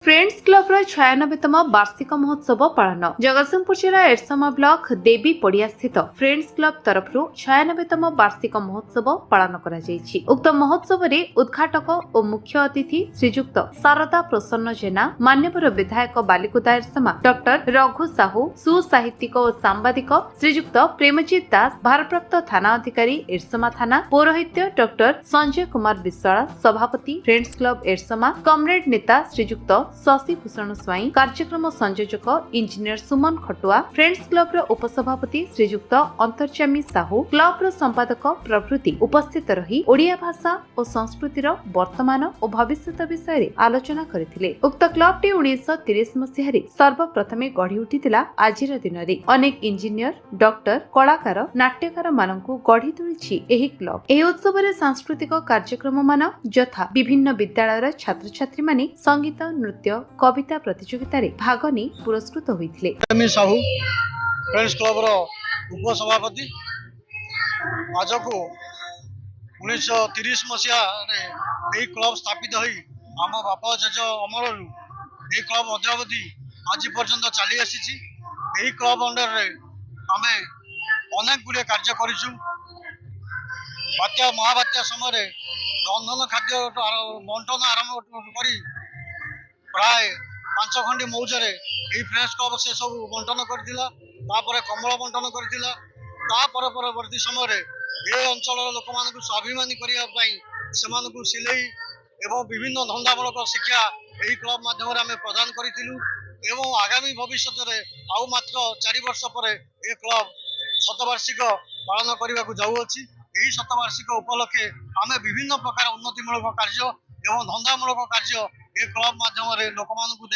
Friends club 96तम वार्षिक महोत्सव पालन जगतसिंहपुर जिला एरसमा ब्लॉक देवी पड़िया स्थित फ्रेंड्स क्लब तरफ 96तम वार्षिक महोत्सव पालन करा जायछि। उक्त महोत्सव रे उद्घाटक और मुख्य अतिथि श्रीजुक्त शारदा प्रसन्न जेना, मान्यवर विधायक बालिकुदा एरसमा डॉक्टर रघु साहू, सुसाहित्यिक और सांबादिक श्रीजुक्त प्रेमजीत दास, भारप्राप्त थाना अधिकारी एरसमा थाना, पौरोहित्य डॉक्टर संजय कुमार विश्वाल, सभापति फ्रेंड्स क्लब एरसमा, कॉमरेड नेता श्रीजुक्त शशि भूषण स्वाई, कार्यक्रम संयोजक इंजीनियर सुमन खटुआ, फ्रेंड्स क्लब उपसभापति श्रीजुक्त अंतर्जामी साहू, क्लब संपादक प्रभृति उपस्थित रही ओडिया भाषा और संस्कृतिर वर्तमान और भविष्य विषय आलोचना करथिले। उक्त क्लब टी 1930 मसीह सर्वप्रथमे गढ़ी उठिथिला। आजिर दिन रे अनेक इंजीनियर, डॉक्टर, कलाकार, नाट्यकार मानकु गढ़ी तुलिछि एही क्लब। एही उत्सव रे सांस्कृतिक कार्यक्रम मान यथा विभिन्न विद्यालयर छात्र छात्री माने संगीत, नृत्य, कविता प्रतियोगिता रे भाग नै पुरस्कृत होइथिले। मी साहू फ्रेंड्स क्लब रो उपसभापति। आज को 1930 मसीहा रे एही क्लब स्थापित होई आम बापा जेज अमर एही क्लब अद्यावधि आज पर्यंत चली आसी। एही क्लब अंडर रे आमे अनेक गुड़े कार्य करिछु। बात्या महाबात्या समय रंधन खाद्य बंटन आरंभ करी प्राय 5 खंडी मौजरे फ्रेंड्स क्लब से सब बंटन करथिला। तापरे कमल बंटन करथिला। तापर परवर्ती समय ए अंचल लोक मानकु स्वाभिमानी करिया पई सेमानकु सिलाई एवं विभिन्न धंदामूलक शिक्षा एही क्लब माध्यम रे हमें प्रदान करिथिलु। एवं आगामी भविष्य रे आउ मात्र 4 वर्ष पर ए क्लब शतवार्षिक पालन करने को जाऊँगी। यही शतवार्षिक उपलक्षे आम विभिन्न प्रकार उन्नतिमूलक कार्य एवं धंदामूलक कार्य ए क्लब माध्यम लोक मानू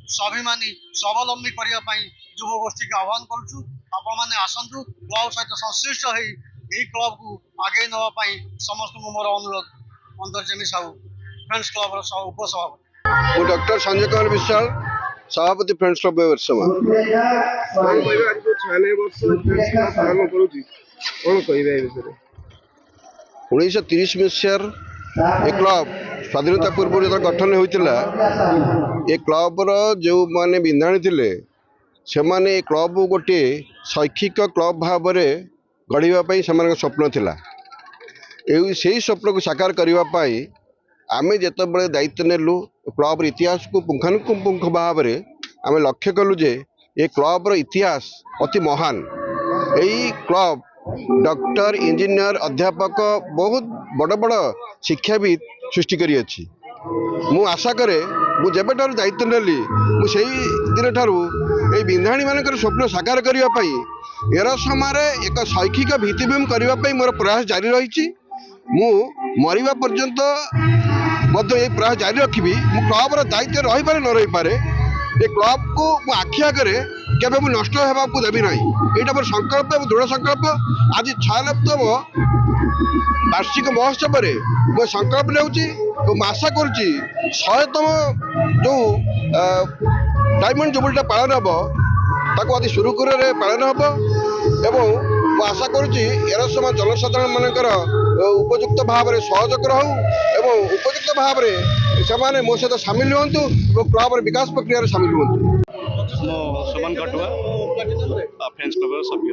स्वाभिमानी स्वावलंबी करने युव गोष्ठी के आह्वान करुचु। आपण मैंने आसतु क्लब सहित संश्लिष्ट हो क्लब को आगे नापी समस्त मोर अनुरोध। अंतर्जामी साहू फ्रेंड्स क्लब उपसभापति। डॉक्टर संजय कुमार विश्वाल, सभापति फ्रेंड्स क्लब एरसमा। 1930 मसीहार ए क्लब स्वाधीनता पूर्व जो गठन होता ए क्लब जो माने बिंधाणी थे से माने क्लब गोटे शैक्षिक क्लब भाव में गढ़ापी से स्वप्न थिला। से स्वप्न को साकार करने आम जिते दायित्व नेलु क्लब इतिहास को पुंखानुपुंख भाव में आम लक्ष्य कलु जे ये क्लब इतिहास अति महान। यही क्लब डॉक्टर, इंजीनियर, अध्यापक बहुत बड़ बड़ शिक्षाविद सृष्टि करी अछि। मु आशा करे मु जेबे ठार दायित्व नेली मुझे दिन ठारू ए बिंधाणी मानकर स्वप्न साकार करने पाई एरसमारे एक शैक्षिक भित्तिभूमि करने मोर प्रयास जारी रही। मु मरिबा पर्यंत मध्य ये प्रयास जारी रखी। मु क्लब दायित्व रही पारे न रही पारे ये क्लब को मु आखि आगे केबे मु नष्ट होगा देवी ना। यहाँ मोर संकल्प दृढ़ संकल्प। आज 96तम वार्षिक महोत्सव मैं संकल्प ने आशा करुच्ची 100तम जो डायमंड जुबलीटा पालन हम ताको अति सुरुखुर पालन हम। एवं आशा करुच्ची एरसमा जनसाधारण मानकर उपयुक्त भाव में सहयोग रहू एवं उपयुक्त भाव में से मो सहित सामिल हूँ और क्लब विकास प्रक्रिया सामिल हूँ। सुमन खटुआ फ्रेंड्स क्लब सभ्य।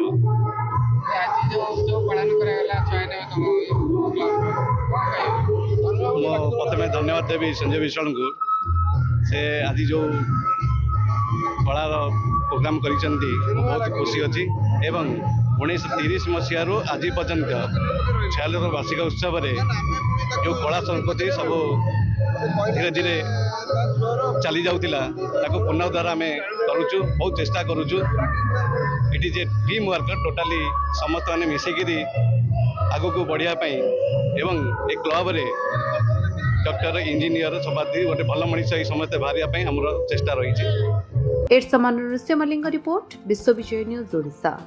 प्रथम धन्यवाद देवी संजय विश्वाल को से आज जो कलार प्रोग्राम कर बहुत खुशी अच्छी। एवं 1930 मसीह आज पर्यंत 46 वार्षिक उत्सव जो कला संस्कृति सब धीरे धीरे चली जाऊला पुनरुद्धार आम करुचु। बहुत चेष्टा करुचु। It is a team work totally समस्त मैंने मिसिकी आग को बढ़ापी एवं ए क्लब रे डॉक्टर, इंजीनियर, सभापति गोटे भल मनीष समस्ते बाहर आम चेष्टा रही। एरसमा नृत्य मलिंग रिपोर्ट, विश्व विजय न्यूज ओडिशा।